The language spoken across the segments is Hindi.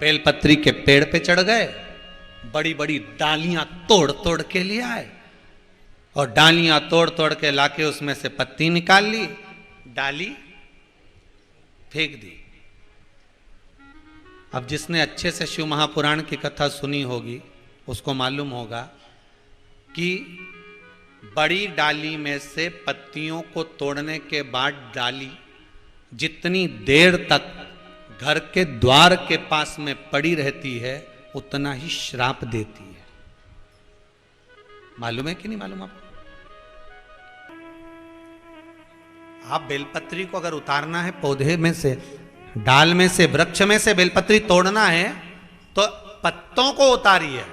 बेलपत्री के पेड़ पे चढ़ गए, बड़ी बड़ी डालियां तोड़ तोड़ के ले आए और डालियां तोड़ तोड़ के लाके उसमें से पत्ती निकाल ली, डाली फेंक दी। अब जिसने अच्छे से शिव महापुराण की कथा सुनी होगी उसको मालूम होगा कि बड़ी डाली में से पत्तियों को तोड़ने के बाद डाली जितनी देर तक घर के द्वार के पास में पड़ी रहती है उतना ही श्राप देती है। मालूम है कि नहीं मालूम आपको? आप बेलपत्री को अगर उतारना है पौधे में से, डाल में से, वृक्ष में से बेलपत्री तोड़ना है तो पत्तों को उतारिए,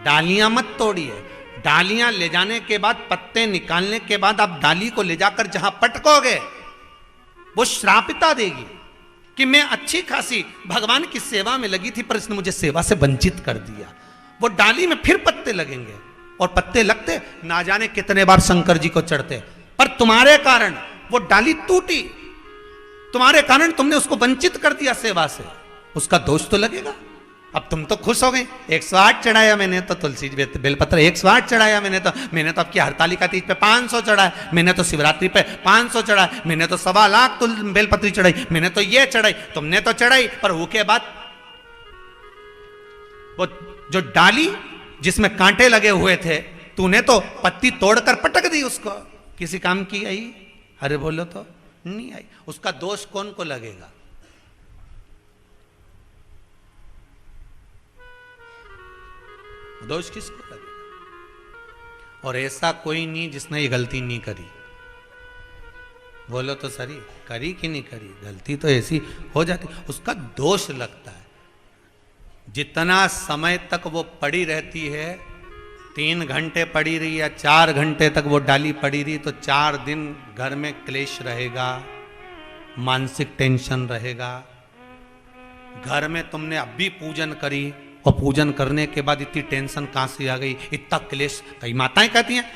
डालियां मत तोड़िए। डालियां ले जाने के बाद, पत्ते निकालने के बाद आप डाली को ले जाकर जहां पटकोगे वो श्रापिता देगी कि मैं अच्छी खासी भगवान की सेवा में लगी थी पर इसने मुझे सेवा से वंचित कर दिया। वो डाली में फिर पत्ते लगेंगे और पत्ते लगते ना जाने कितने बार शंकर जी को चढ़ते, पर तुम्हारे कारण वो डाली टूटी, तुम्हारे कारण तुमने उसको वंचित कर दिया सेवा से, उसका दोष तो लगेगा। अब तुम तो खुश हो गए, 108 चढ़ाया मैंने तो तुलसी बेलपत्र, 108 चढ़ाया मैंने तो आपकी हरतालिका तीज पे 500 चढ़ाया, मैंने तो शिवरात्रि पे 500 चढ़ाया, मैंने तो 1.25 लाख बेलपत्री चढ़ाई, मैंने तो ये चढ़ाई, तुमने तो चढ़ाई, पर वो के बाद वो जो डाली जिसमें कांटे लगे हुए थे तूने तो पत्ती तोड़कर पटक दी, उसको किसी काम की आई? अरे बोलो तो नहीं आई। उसका दोष कौन को लगेगा? दोष किसको लगेगा? और ऐसा कोई नहीं जिसने ये गलती नहीं करी। बोलो तो सही, करी कि नहीं करी? गलती तो ऐसी हो जाती, उसका दोष लगता है। जितना समय तक वो पड़ी रहती है, 3 घंटे पड़ी रही या 4 घंटे तक वो डाली पड़ी रही, तो 4 दिन घर में क्लेश रहेगा, मानसिक टेंशन रहेगा। घर में तुमने अभी पूजन करी और पूजन करने के बाद इतनी टेंशन कहां से आ गई, इतना क्लेश। कई माताएं कहती हैं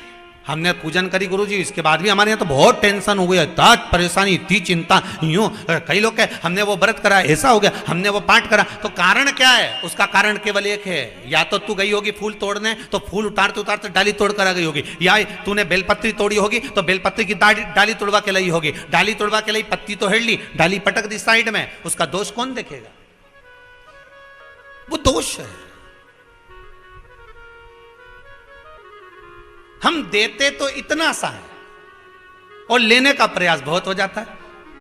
हमने पूजन करी गुरुजी, इसके बाद भी हमारे यहाँ तो बहुत टेंशन हो गई, इतना परेशानी, इतनी चिंता, यूं। कई लोग कहे हमने वो व्रत करा, ऐसा हो गया, हमने वो पाठ करा। तो कारण क्या है? उसका कारण केवल एक है, या तो तू गई होगी फूल तोड़ने तो फूल उतारते उतारते डाली तोड़ कर आ गई होगी, या तूने बेलपत्री तोड़ी होगी तो बेलपत्री की डाली तोड़वा के लाई होगी, डाली तोड़वा के लाई, पत्ती तो हेड़ ली, डाली पटक दी साइड में, उसका दोष कौन देखेगा? वो दोष है। हम देते तो इतना सा है और लेने का प्रयास बहुत हो जाता है।